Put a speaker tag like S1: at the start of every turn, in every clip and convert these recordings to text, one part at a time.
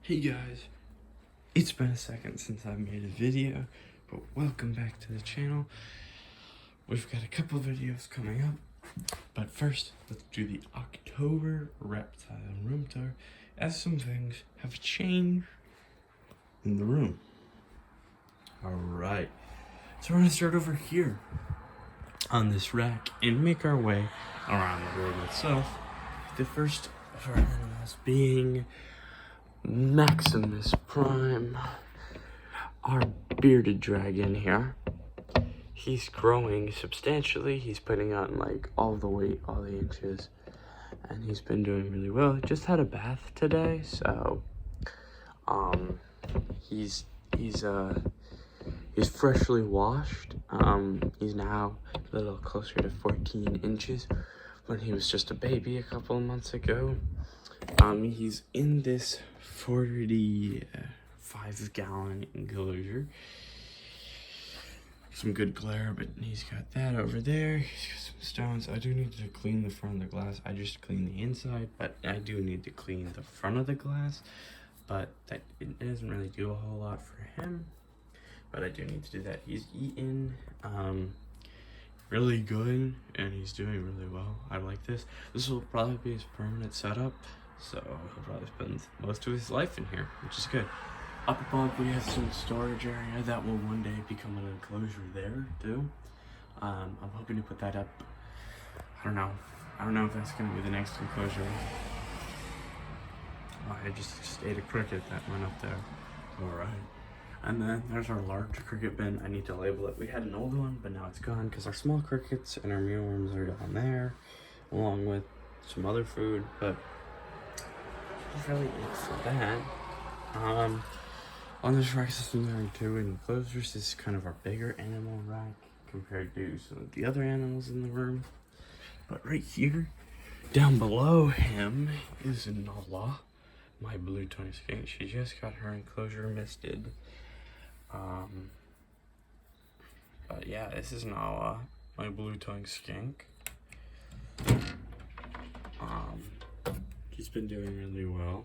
S1: Hey guys, it's been a second since I made a video, but welcome back to the channel. We've got a couple videos coming up, but first, let's do the October Reptile room tour, as some things have changed in the room. Alright, so we're going to start over here on this rack and make our way around the room itself. The first of our animals being Maximus Prime, our bearded dragon here. He's growing substantially. He's putting on like all the weight, all the inches, and he's been doing really well. He just had a bath today, so he's freshly washed. He's now a little closer to 14 inches when he was just a baby a couple of months ago. He's in this 45-gallon enclosure. Some good glare, but he's got that over there. He's got some stones. I do need to clean the front of the glass. I just cleaned the inside, but I do need to clean the front of the glass. But it doesn't really do a whole lot for him. But I do need to do that. He's eaten really good, and he's doing really well. I like this. This will probably be his permanent setup. So he'll probably spend most of his life in here, which is good. Up above we have some storage area that will one day become an enclosure there too. I'm hoping to put that up. I don't know if that's gonna be the next enclosure. Oh, I just ate a cricket that went up there. Alright. And then there's our large cricket bin. I need to label it. We had an old one, but now it's gone because our small crickets and our mealworms are down there, along with some other food, but that's really it for that. On this rack system there are two enclosures. This is kind of our bigger animal rack compared to some of the other animals in the room. But right here, down below him, is Nala, my blue-tongued skink. She just got her enclosure misted. But yeah, this is Nala, my blue-tongued skink. She's been doing really well.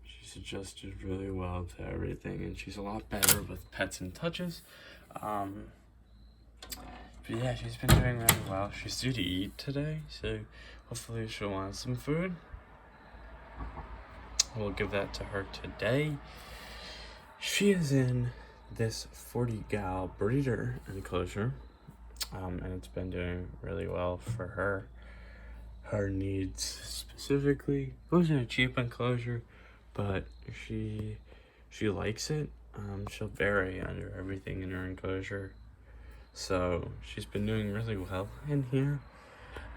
S1: She's adjusted really well to everything, and she's a lot better with pets and touches. But yeah, she's been doing really well. She's due to eat today, so hopefully she'll want some food. We'll give that to her today. She is in this 40-gal breeder enclosure, and it's been doing really well for her. Her needs specifically. It wasn't a cheap enclosure, but she likes it. She'll bury under everything in her enclosure. So she's been doing really well in here.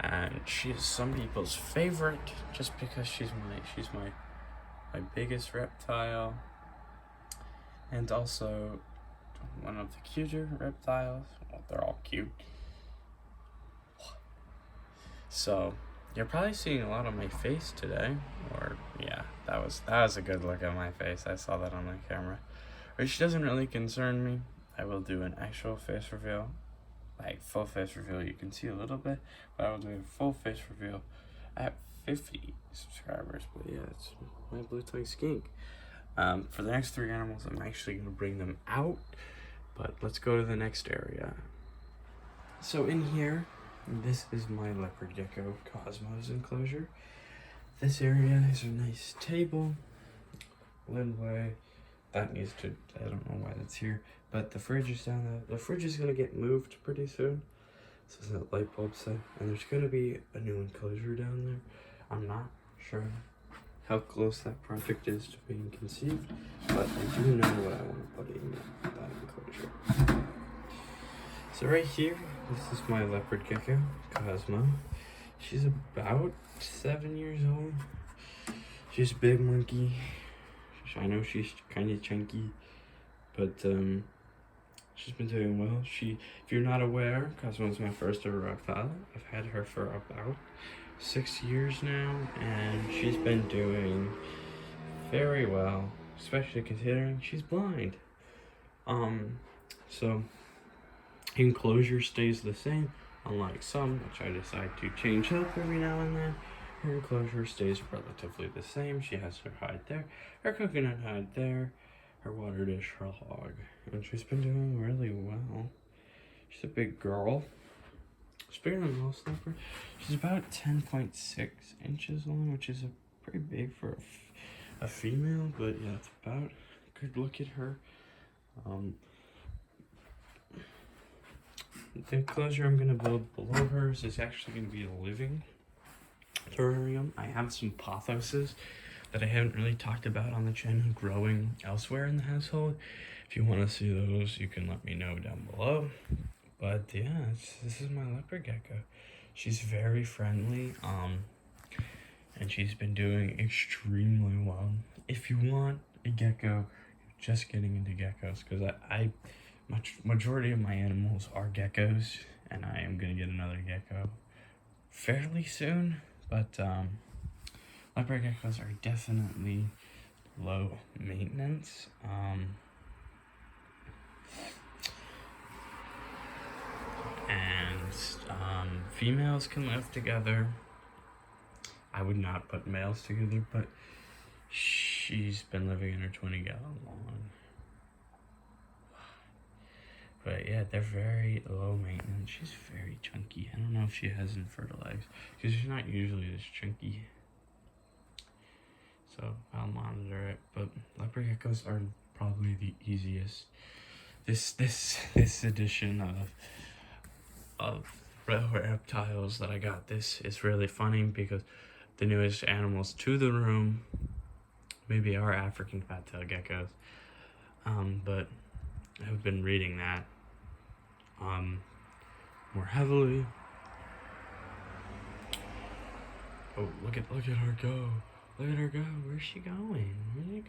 S1: And she is some people's favorite just because she's my biggest reptile. And also one of the cuter reptiles. Well, they're all cute. So you're probably seeing a lot on my face today, or yeah, that was a good look at my face. I saw that on my camera. Which doesn't really concern me. I will do an actual face reveal, like full face reveal. You can see a little bit, but I will do a full face reveal at 50 subscribers. But yeah, it's my blue-tongued skink. For the next 3 animals, I'm actually gonna bring them out, but let's go to the next area. So in here, this is my leopard gecko Cosmo's enclosure. This area is a nice table, lidway. That needs to, I don't know why that's here, but the fridge is down there. The fridge is gonna get moved pretty soon. So that light bulb set, and there's gonna be a new enclosure down there. I'm not sure how close that project is to being conceived, but I do know what I want to put in that enclosure. So right here, this is my leopard gecko, Cosmo. She's about 7 years old. She's a big monkey. I know she's kind of chunky, but she's been doing well. If you're not aware, Cosmo's my first ever reptile. I've had her for about 6 years now, and she's been doing very well, especially considering she's blind. So enclosure stays the same, unlike some, which I decide to change up every now and then. Her enclosure stays relatively the same. She has her hide there, her coconut hide there, her water dish, her log, and she's been doing really well. She's a big girl. She's bigger than most leopard. She's about 10.6 inches long, which is pretty big for a female, but yeah, it's about a good look at her. The enclosure I'm gonna build below hers is actually gonna be a living terrarium. I have some pothoses that I haven't really talked about on the channel growing elsewhere in the household. If you want to see those, you can let me know down below. But yeah, this is my leopard gecko. She's very friendly, and she's been doing extremely well. If you want a gecko, just getting into geckos, because majority of my animals are geckos, and I am gonna get another gecko fairly soon. But leopard geckos are definitely low maintenance. And females can live together. I would not put males together, but she's been living in her 20-gallon lawn. But yeah, they're very low maintenance. She's very chunky. I don't know if she has infertile eggs, because she's not usually this chunky. So I'll monitor it. But leopard geckos are probably the easiest. This edition of reptiles that I got, this is really funny because the newest animals to the room maybe are African fat-tailed geckos. But I've been reading that more heavily. Oh, look at her go. Look at her go. Where's she going? Where's she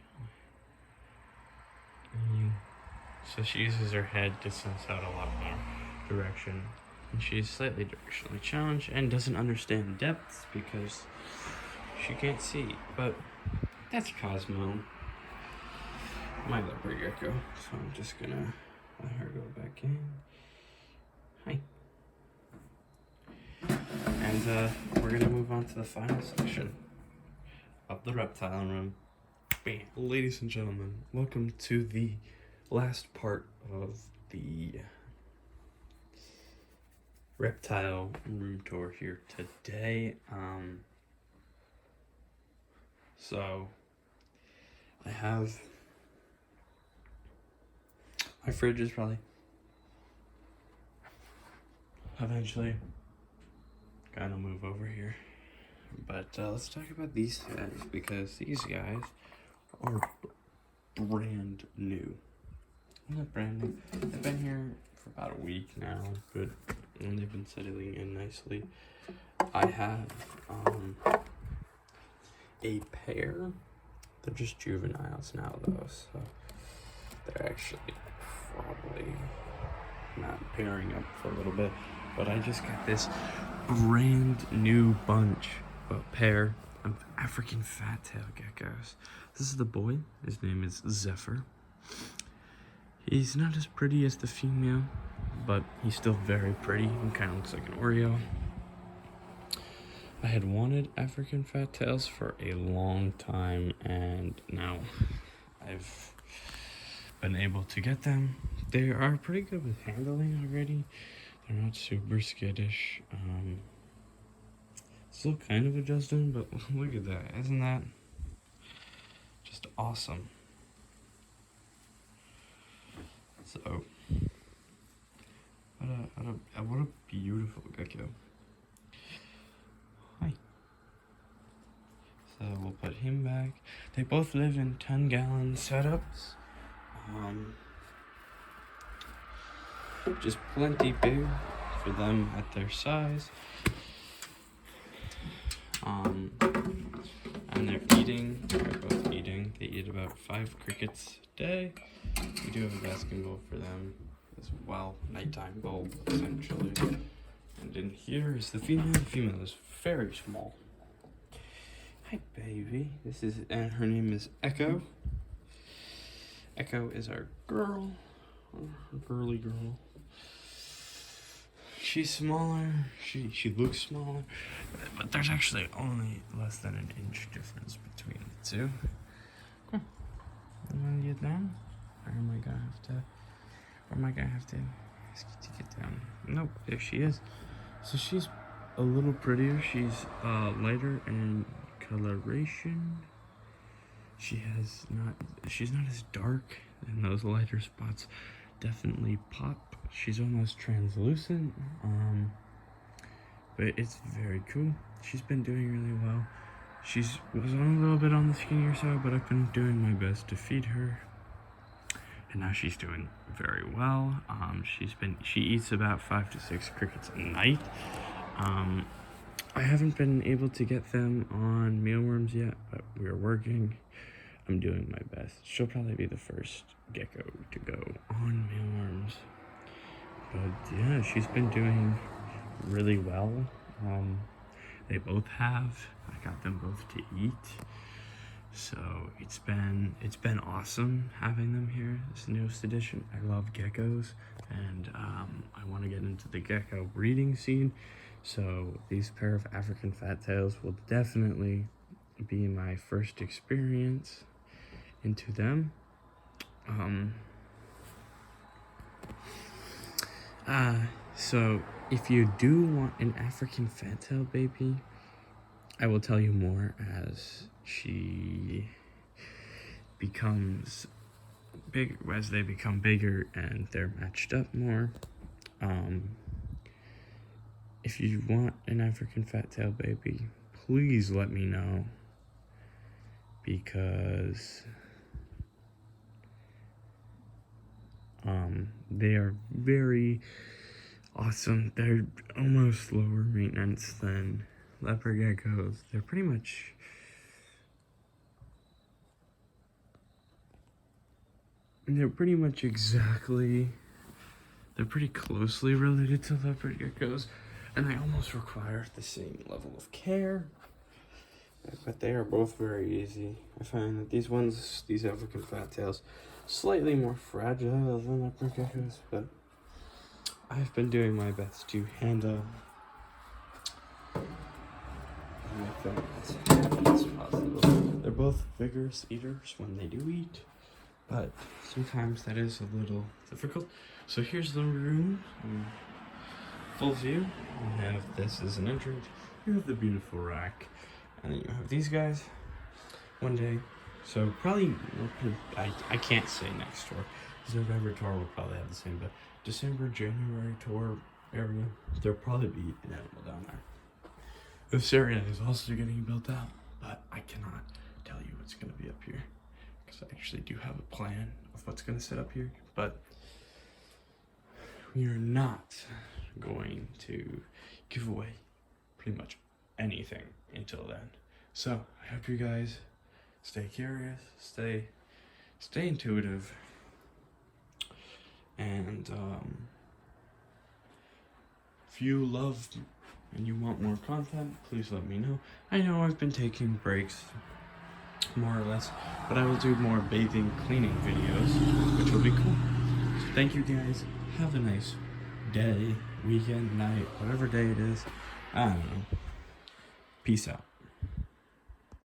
S1: going? So she uses her head to sense out a lot more direction. And she's slightly directionally challenged and doesn't understand depths because she can't see. But that's Cosmo, my leopard gecko. So I'm just gonna let her go back in. Hi. And we're gonna move on to the final section of the reptile room. Bam. Ladies and gentlemen, welcome to the last part of the reptile room tour here today. So I have my fridge is probably eventually gonna move over here, but let's talk about these guys, because these guys are brand new. Not brand new, they've been here for about a week now, but and they've been settling in nicely. I have a pair. They're just juveniles now though, so they're actually probably not pairing up for a little bit. But I just got this brand new pair of African fat-tailed geckos. This is the boy. His name is Zephyr. He's not as pretty as the female, but he's still very pretty. He kind of looks like an Oreo. I had wanted African fat tails for a long time, and now I've been able to get them. They are pretty good with handling already. They're not super skittish. Still kind of adjusting, but look at that. Isn't that just awesome? So, what a beautiful gecko. Hi. So we'll put him back. They both live in 10-gallon setups. Just plenty big for them at their size. And they're eating. They're both eating. They eat about 5 crickets a day. We do have a basking bowl for them as well, nighttime bowl essentially. And in here is the female. The female is very small. Hi, baby. And her name is Echo. Echo is our girl, our girly girl. she's smaller. She looks smaller, but there's actually only less than an inch difference between the two. Cool. You want to get down? Or am I gonna have to ask you to get down? Nope, there she is. So she's a little prettier. She's lighter in coloration. She's not as dark, and those lighter spots definitely pop. She's almost translucent, but it's very cool. She's been doing really well. Was on a little bit on the skinnier side, but I've been doing my best to feed her, and now she's doing very well. She eats about 5 to 6 crickets a night. I haven't been able to get them on mealworms yet, but we're working. I'm doing my best. She'll probably be the first gecko to go on mealworms. But yeah, she's been doing really well. They both have. I got them both to eat. So it's been awesome having them here. This newest edition. I love geckos, and I want to get into the gecko breeding scene. So these pair of African fat tails will definitely be my first experience into them. So if you do want an African fat tail baby, I will tell you more as she becomes big, as they become bigger and they're matched up more. If you want an African fat tail baby, please let me know, because they are very awesome. They're almost lower maintenance than leopard geckos. They're pretty they're pretty closely related to leopard geckos, and they almost require the same level of care, but they are both very easy. I find that these African fat tails, slightly more fragile than leopard geckos, but I've been doing my best to handle them as happy as possible. They're both vigorous eaters when they do eat, but sometimes that is a little difficult. So here's the room, full view. We have this as an entrance. You have the beautiful rack, and then you have these guys. One day, so probably, I can't say next tour, because November tour will probably have the same, but December, January tour area, there'll probably be an animal down there. This area is also getting built out, but I cannot tell you what's going to be up here, because I actually do have a plan of what's going to sit up here, but we are not going to give away pretty much anything until then. So I hope you guys stay curious, stay intuitive, and if you love and you want more content, please let me know. I know I've been taking breaks, more or less, but I will do more bathing, cleaning videos, which will be cool. So thank you guys. Have a nice day, weekend, night, whatever day it is. I don't know. Peace out.